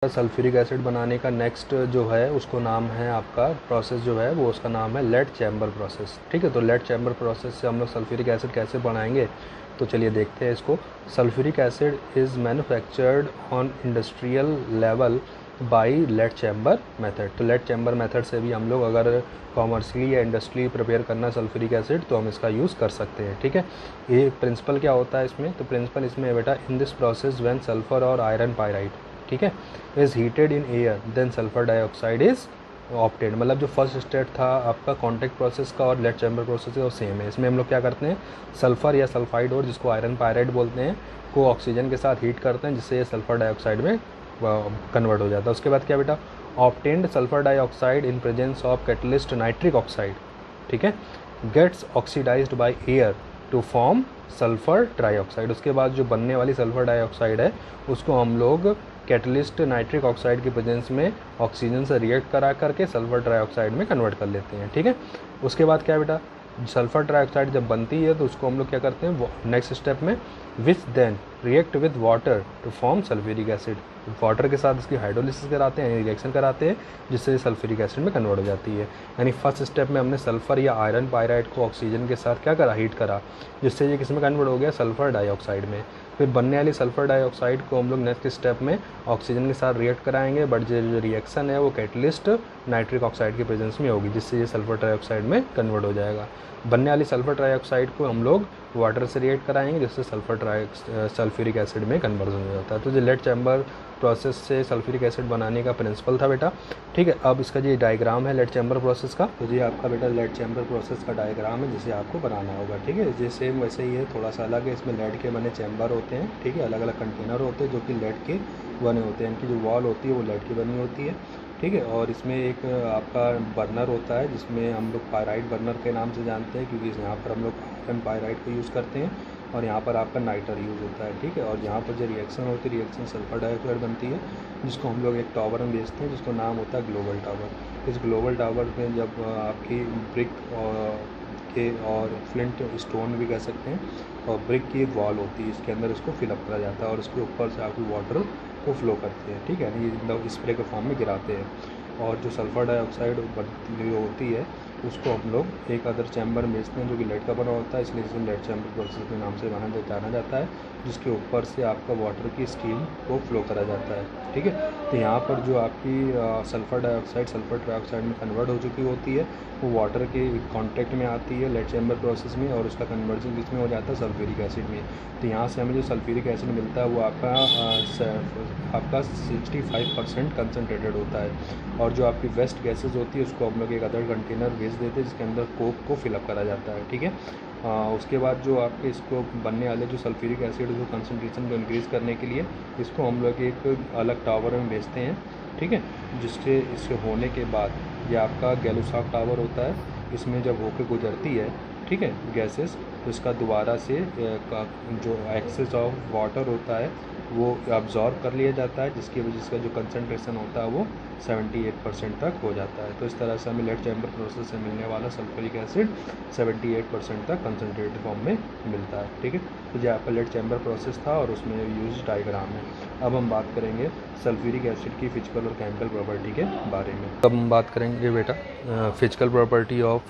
Sulphuric acid बनाने का next जो है उसको नाम है आपका प्रोसेस जो है वो उसका नाम है लेड चैम्बर प्रोसेस। ठीक है, तो लेड चैम्बर प्रोसेस से हम लोग सल्फ्यूरिक एसिड कैसे बनाएंगे, तो चलिए देखते हैं इसको। Sulphuric acid is manufactured on industrial level by lead chamber method. तो लेड चैम्बर मेथड से भी हम लोग अगर कॉमर्शियली या इंडस्ट्री प्रिपेयर करना सल्फ्यूरिक एसिड तो हम इसका यूज़ कर सकते हैं। ठीक है, ये प्रिंसिपल क्या होता है इसमें, तो प्रिंसिपल इसमें है बेटा, in this process when sulphur और आयरन पायराइड, ठीक है, is heated in air then sulphur dioxide is opted. मतलब जो फर्स्ट स्टेप था आपका कॉन्टैक्ट प्रोसेस का और लेड चैम्बर प्रोसेस का वो सेम है। इसमें हम लोग क्या करते हैं, सल्फ़र या सल्फाइड और जिसको आयरन पायराइड बोलते हैं को ऑक्सीजन के साथ हीट करते हैं जिससे ये सल्फर डाइऑक्साइड में कन्वर्ट हो जाता है। उसके बाद क्या बेटा, obtained sulphur dioxide in presence of catalyst nitric oxide, ठीक है, gets oxidised by air to form sulphur trioxide. उसके बाद जो बनने वाली सल्फ़र डाइऑक्साइड है उसको हम लोग कैटलिस्ट नाइट्रिक ऑक्साइड की प्रेजेंस में ऑक्सीजन से रिएक्ट करा करके सल्फ़र ट्राईऑक्साइड में कन्वर्ट कर लेते हैं। ठीक है, उसके बाद क्या बेटा, सल्फ़र ट्राईऑक्साइड जब बनती है तो उसको हम लोग क्या करते हैं नेक्स्ट स्टेप में, which then react with water to form sulphuric acid. Water के साथ इसकी हाइड्रोलिसिस कराते हैं, यानी रिएक्शन कराते हैं जिससे सल्फ्यूरिक एसिड में कन्वर्ट हो जाती है। यानी फर्स्ट स्टेप में हमने सल्फ़र या आयरन पायराइड को ऑक्सीजन के साथ क्या करा, हीट करा, जिससे ये किस में कन्वर्ट हो गया, सल्फ़र डाइऑक्साइड में। फिर बनने वाली सल्फ़र डाइऑक्साइड को हम लोग नेक्स्ट स्टेप में ऑक्सीजन के साथ रिएक्ट कराएंगे, बट जो रिएक्शन है वो कैटलिस्ट नाइट्रिक ऑक्साइड की प्रेजेंस में होगी जिससे ये सल्फ़र ट्राईऑक्साइड में कन्वर्ट हो जाएगा। बनने वाली सल्फ़र ट्राईऑक्साइड को हम लोग वाटर से रिएक्ट कराएंगे जिससे सल्फ्यूरिक एसिड में कन्वर्जन हो जाता है। तो जो लेड चैम्बर प्रोसेस से सल्फ्यूरिक एसिड बनाने का प्रिंसिपल था बेटा। ठीक है, अब इसका जो डायग्राम है लेड चैम्बर प्रोसेस का, तो ये आपका बेटा लेड चैम्बर प्रोसेस का डायग्राम है जिसे आपको बनाना होगा। ठीक है, ये सेम वैसे ही है, थोड़ा सा अलग है। इसमें लेड के बने चैम्बर होते हैं, ठीक है, अलग अलग कंटेनर होते हैं जो कि लेड के बने होते हैं। इनकी जो वॉल होती है वो लेड की बनी होती है। ठीक है, और इसमें एक आपका बर्नर होता है जिसमें हम लोग पायराइड बर्नर के नाम से जानते हैं क्योंकि यहाँ पर हम लोग आयरन पायराइड को यूज़ करते हैं और यहाँ पर आपका नाइटर यूज़ होता है। ठीक है, और यहाँ पर जो रिएक्शन होती है, रिएक्शन सल्फर डाइऑक्साइड बनती है जिसको हम लोग एक टावर में बेचते हैं जिसको नाम होता है ग्लोबल टावर। इस ग्लोबल टावर में जब आपकी ब्रिक और फ्लिंट स्टोन भी कह सकते हैं, और ब्रिक की एक वॉल होती है, इसके अंदर इसको फिलअप करा जाता है और इसके ऊपर से आपकी वाटर को फ्लो करते हैं। ठीक है, ये मतलब स्प्रे के फॉर्म में गिराते हैं। और जो सल्फ़र डाइऑक्साइड जो होती है उसको हम लोग एक अदर चैम्बर में बेचते हैं जो कि लेड का बना होता है, इसलिए इसे लेड चैम्बर प्रोसेस के नाम से जाना जाता है, जिसके ऊपर से आपका वाटर की स्टीम को फ्लो करा जाता है। ठीक है, तो यहाँ पर जो आपकी सल्फ़र डाइऑक्साइड सल्फ़र ट्राईऑक्साइड में कन्वर्ट हो चुकी होती है वो वाटर के कांटेक्ट में आती है लेड चैम्बर प्रोसेस में और उसका कन्वर्जन किसमें हो जाता है, सल्फ्यूरिक एसिड में। तो यहाँ से हमें जो सल्फ्यूरिक एसिड मिलता है वो आपका 65% कंसनट्रेटेड होता है। और जो आपकी वेस्ट गैसेज होती है उसको हम लोग एक अदर कंटेनर भेज देते हैं जिसके अंदर कोक को फिलअप करा जाता है। ठीक है, उसके बाद जो आपके इसको बनने वाले जो सल्फ्यूरिक एसिड जो कंसनट्रेशन को इंक्रीज़ करने के लिए इसको हम लोग एक अलग टावर में भेजते हैं। ठीक है, जिससे इसके होने के बाद ये आपका गैलूसाक टावर होता है, इसमें जब होकर गुजरती है, ठीक है, गैसेस, तो इसका दोबारा से जो एक्सेस ऑफ वाटर होता है वो अब्जॉर्ब कर लिया जाता है जिसकी वजह से जो कंसनट्रेशन होता है वो 78% तक हो जाता है। तो इस तरह से हमें लेड चैम्बर प्रोसेस से मिलने वाला सल्फ्यूरिक एसिड 78% तक कंसनट्रेटेड फॉर्म में मिलता है। ठीक है, तो ये आपका लेड चैम्बर प्रोसेस था और उसमें यूज डायग्राम है। अब हम बात करेंगे सल्फ्यूरिक एसिड की फिजिकल और केमिकल प्रॉपर्टी के बारे में। अब हम बात करेंगे बेटा physical property of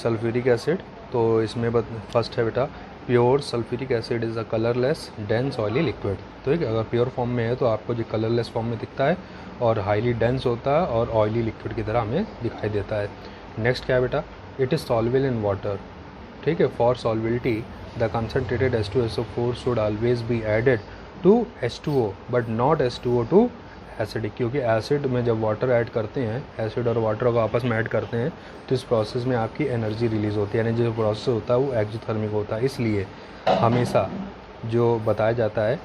sulphuric acid. तो इसमें फर्स्ट है बेटा, pure sulphuric acid is a colourless dense oily liquid. तो ठीक है, अगर प्योर फॉर्म में है तो आपको जो कलरलेस फॉर्म में दिखता है और हाईली डेंस होता है और ऑयली लिक्विड की तरह हमें दिखाई देता है। नेक्स्ट क्या है बेटा, it is soluble in water. ठीक है, for solubility the concentrated H2SO4 should always be added to H2O but not H2O to acidic, क्योंकि एसिड में जब वाटर ऐड करते हैं, एसिड और वाटर को आपस में ऐड करते हैं तो इस प्रोसेस में आपकी एनर्जी रिलीज़ होती है, यानी जो प्रोसेस होता है वो एक्सोथर्मिक होता है। इसलिए हमेशा जो बताया जाता है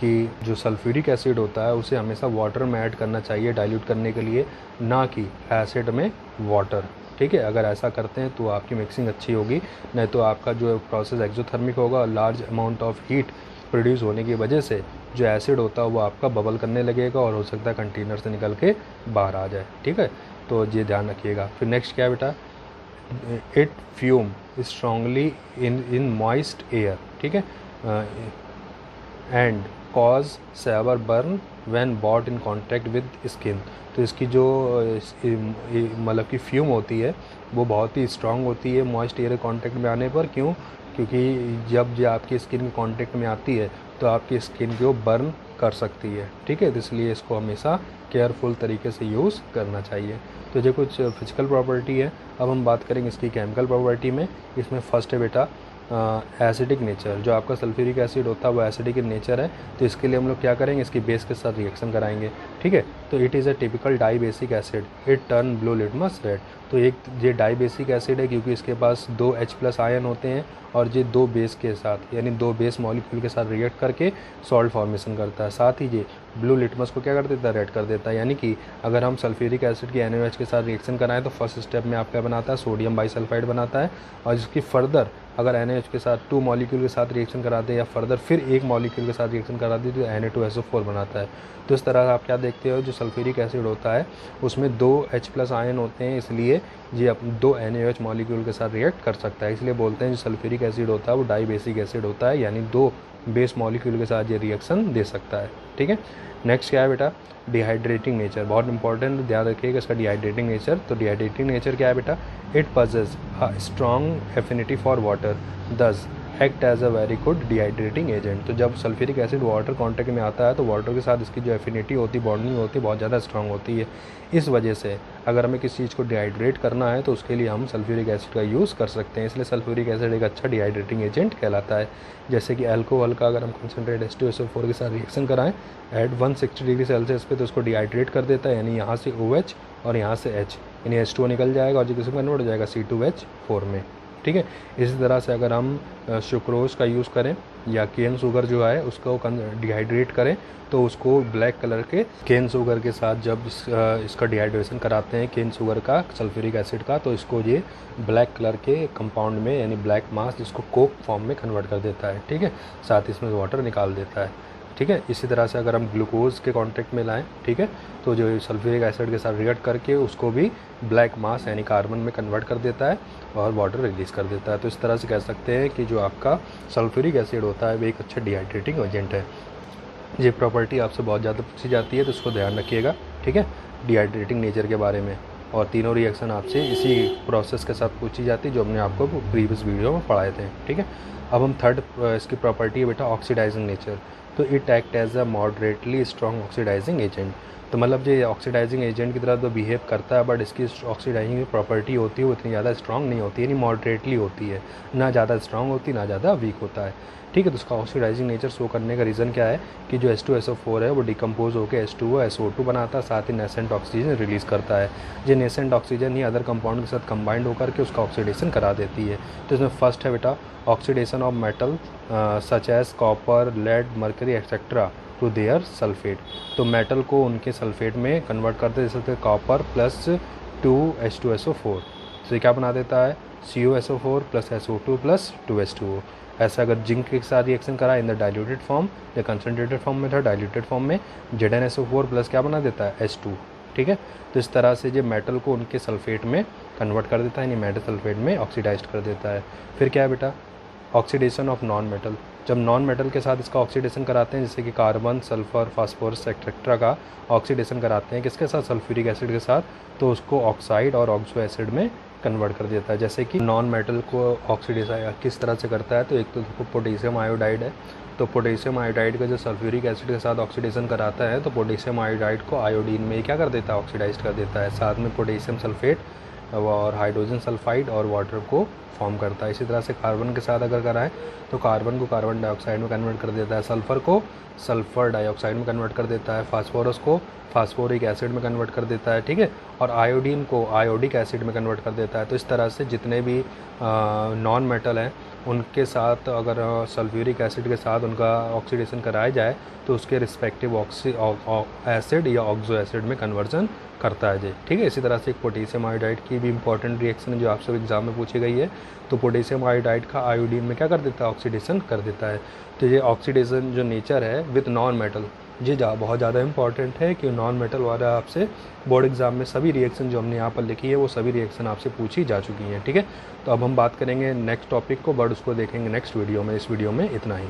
कि जो सल्फ्यूरिक एसिड होता है उसे हमेशा वाटर में ऐड करना चाहिए डाइल्यूट करने के लिए, ना कि एसिड में वाटर। ठीक है, अगर ऐसा करते हैं तो आपकी मिक्सिंग अच्छी होगी, नहीं तो आपका जो प्रोसेस एक्सोथर्मिक होगा, large amount of heat produce होने की वजह से जो एसिड होता है वो आपका बबल करने लगेगा और हो सकता है कंटेनर से निकल के बाहर आ जाए। ठीक है, तो ये ध्यान रखिएगा। फिर नेक्स्ट क्या है बेटा, it fume strongly in moist air. ठीक है, and cause severe burn when brought in contact with skin. तो इसकी जो मतलब की फ्यूम होती है वो बहुत ही स्ट्रांग होती है मॉइस्ट एयर कांटेक्ट में आने पर। क्यों? क्योंकि जब ये आपकी स्किन के कांटेक्ट में आती है तो आपकी स्किन को बर्न कर सकती है, ठीक है। तो इसलिए इसको हमेशा केयरफुल तरीके से यूज़ करना चाहिए। तो ये कुछ फिजिकल प्रॉपर्टी है। अब हम बात करेंगे इसकी केमिकल प्रॉपर्टी में। इसमें फर्स्ट है बेटा एसिडिक नेचर। जो आपका सल्फ्यूरिक एसिड होता है वो एसिडिक इन नेचर है। तो इसके लिए हम लोग क्या करेंगे, इसकी बेस के साथ रिएक्शन कराएंगे, ठीक है। तो it is a typical dibasic acid, it turn blue litmus red. तो एक ये डाई बेसिक एसिड है क्योंकि इसके पास 2 H+ आयन होते हैं और ये 2 बेस के साथ यानी 2 बेस मॉलिक्यूल के साथ रिएक्ट करके सॉल्ट फॉर्मेशन करता है। साथ ही ये ब्लू लिटमस को क्या कर देता है, रेड कर देता है। यानी कि अगर हम सल्फ्यूरिक एसिड की NaOH के साथ रिएक्शन कराएं तो फर्स्ट स्टेप में आप क्या बनाता है, सोडियम बाइसल्फाइड बनाता है। और जिसकी फर्दर अगर NaOH के साथ 2 मॉलिक्यूल के साथ रिएक्शन कराते हैं या फर्दर फिर 1 मॉलिक्यूल के साथ रिएक्शन कराते हैं तो Na2SO4 बनाता है। तो इस तरह आप क्या देखते हो, जो सल्फ्यूरिक एसिड होता है उसमें 2 H+ आयन होते हैं, इसलिए ये 2 NaOH मॉलिक्यूल के साथ रिएक्ट कर सकता है। इसलिए बोलते हैं जो सल्फ्यूरिक एसिड होता है वो डाई बेसिक एसिड होता है, यानी 2 बेस मॉलिक्यूल के साथ ये रिएक्शन दे सकता है, ठीक है। नेक्स्ट क्या है बेटा, डिहाइड्रेटिंग नेचर। बहुत इंपॉर्टेंट, ध्यान रखिएगा इसका डिहाइड्रेटिंग नेचर। तो डिहाइड्रेटिंग नेचर क्या है बेटा, it possesses a strong affinity for water, thus act as a very good dehydrating agent. तो जब सल्फ्यूरिक एसिड वाटर कॉन्टेक्ट में आता है तो वाटर के साथ इसकी जो एफिनिटी होती है, बॉन्डिंग होती है, बहुत ज़्यादा स्ट्रांग होती है। इस वजह से अगर हमें किसी चीज़ को डिहाइड्रेट करना है तो उसके लिए हम सल्फ्यूरिक एसिड का यूज़ कर सकते हैं। इसलिए सल्फ्यूरिक एसिड एक अच्छा डिहाइड्रेटिंग एजेंट कहलाता है। जैसे कि अल्कोहल का अगर हम कंसनट्रेट H2SO4 के साथ रिएक्शन कराएं एट 160 डिग्री सेल्सियस पे तो उसको डिहाइड्रेट कर देता है, यानी यहाँ से OH और यहाँ से H, यानी H2O निकल जाएगा और जो किसी में कन्वर्ट हो जाएगा C2H4 में, ठीक है। इसी तरह से अगर हम सुक्रोज का यूज़ करें या केन शुगर जो है उसको डिहाइड्रेट करें तो उसको ब्लैक कलर के केन शुगर के साथ जब इसका डिहाइड्रेशन कराते हैं केन शुगर का सल्फ्यूरिक एसिड का, तो इसको ये ब्लैक कलर के कंपाउंड में यानी ब्लैक मास जिसको कोक फॉर्म में कन्वर्ट कर देता है, ठीक है। साथ ही इसमें वाटर निकाल देता है, ठीक है। इसी तरह से अगर हम ग्लूकोज के कांटेक्ट में लाएं, ठीक है, तो जो सल्फ्यूरिक एसिड के साथ रिएक्ट करके उसको भी ब्लैक मास यानी कार्बन में कन्वर्ट कर देता है और वाटर रिलीज़ कर देता है। तो इस तरह से कह सकते हैं कि जो आपका सल्फ्यूरिक एसिड होता है वो एक अच्छा डिहाइड्रेटिंग एजेंट है। ये प्रॉपर्टी आपसे बहुत ज़्यादा पूछी जाती है तो इसको ध्यान रखिएगा, ठीक है, डिहाइड्रेटिंग नेचर के बारे में। और तीनों रिएक्शन आपसे इसी प्रोसेस के साथ पूछी जाती है जो हमने आपको प्रीवियस वीडियो में पढ़ाए थे, ठीक है। अब हम थर्ड इसकी प्रॉपर्टी है बेटा ऑक्सीडाइजिंग नेचर। तो it act as a moderately strong oxidising agent. तो मतलब ये ऑक्सीडाइजिंग एजेंट की तरह तो बिहेव करता है, बट इसकी ऑक्सीडाइजिंग प्रॉपर्टी होती है वो इतनी ज़्यादा स्ट्रॉन्ग नहीं होती है, यानी मॉडरेटली होती है, ना ज़्यादा स्ट्रॉन्ग होती ना ज़्यादा वीक होता है, ठीक है। तो उसका ऑक्सीडाइजिंग नेचर शो करने का रीज़न क्या है कि जो H2SO4 है वो डिकम्पोज होकर H2O SO2 बनाता है, साथ ही नेसेंट ऑक्सीजन रिलीज़ करता है। ये नेसेंट ऑक्सीजन ही अदर कंपाउंड के साथ कंबाइंड होकर के उसका ऑक्सीडेशन करा देती है। तो इसमें फर्स्ट है बेटा oxidation of metal such as copper, lead, mercury etcetera to their sulphate. तो मेटल को उनके सल्फेट में कन्वर्ट करते जैसे कॉपर प्लस 2 H2SO4, तो ये क्या बना देता है CuSO4 plus SO2 plus 2H2O। ऐसा अगर जिंक के साथ रिएक्शन करा इन द डाइल्यूटेड फॉर्म या कंसनट्रेटेड फॉर्म में था, डाइल्यूटेड फॉर्म में ZnSO4 प्लस क्या बना देता है H2, ठीक है। तो इस तरह से जो मेटल को उनके सल्फेट में कन्वर्ट कर देता है, यानी मेटल सल्फेट में ऑक्सीडाइज कर देता है। फिर क्या है बेटा ऑक्सीडेशन ऑफ नॉन मेटल। जब नॉन मेटल के साथ इसका ऑक्सीडेशन कराते हैं जैसे कि कार्बन, सल्फर, फास्फोरस एक्सेट्रा का ऑक्सीडेशन कराते हैं किसके साथ, सल्फ्यूरिक एसिड के साथ, तो उसको ऑक्साइड और ऑक्सो एसिड में कन्वर्ट कर देता है। जैसे कि नॉन मेटल को ऑक्सीडेशन किस तरह से करता है, तो एक तो पोटेशियम आयोडाइड है, तो पोटेशियम आयोडाइड का जो सल्फ्यूरिक एसिड के साथ ऑक्सीडेशन कराता है तो पोटेशियम आयोडाइड को आयोडीन में क्या कर देता है, ऑक्सीडाइज कर देता है। साथ में पोटेशियम सल्फेट और हाइड्रोजन सल्फाइड और वाटर को फॉर्म करता है। इसी तरह से कार्बन के साथ अगर कराएं तो कार्बन को कार्बन डाइऑक्साइड में कन्वर्ट कर देता है, सल्फर को सल्फर डाइऑक्साइड में कन्वर्ट कर देता है, फास्फोरस को फास्फोरिक एसिड में कन्वर्ट कर देता है, ठीक है, और आयोडीन को आयोडिक एसिड में कन्वर्ट कर देता है। तो इस तरह से जितने भी नॉन मेटल हैं उनके साथ अगर सल्फ्यूरिक एसिड के साथ उनका ऑक्सीडेशन कराया जाए तो उसके रिस्पेक्टिव एसिड या ऑक्सो एसिड में कन्वर्जन करता है जी, ठीक है। इसी तरह से एक पोटेशियम आयोडाइड की भी इंपॉर्टेंट रिएक्शन है जो आपसे एग्जाम में पूछी गई है। तो पोटेशियम आयोडाइड का आयोडीन में क्या कर देता है, ऑक्सीडेशन कर देता है। तो ये ऑक्सीडेशन जो नेचर है विद नॉन मेटल ये बहुत ज़्यादा इंपॉर्टेंट है कि नॉन मेटल वाला आपसे बोर्ड एग्जाम में सभी रिएक्शन जो हमने यहाँ पर लिखी है वो सभी रिएक्शन आपसे पूछी जा चुकी हैं, ठीक है। तो अब हम बात करेंगे नेक्स्ट टॉपिक को, बट उसको देखेंगे नेक्स्ट वीडियो में। इस वीडियो में इतना ही।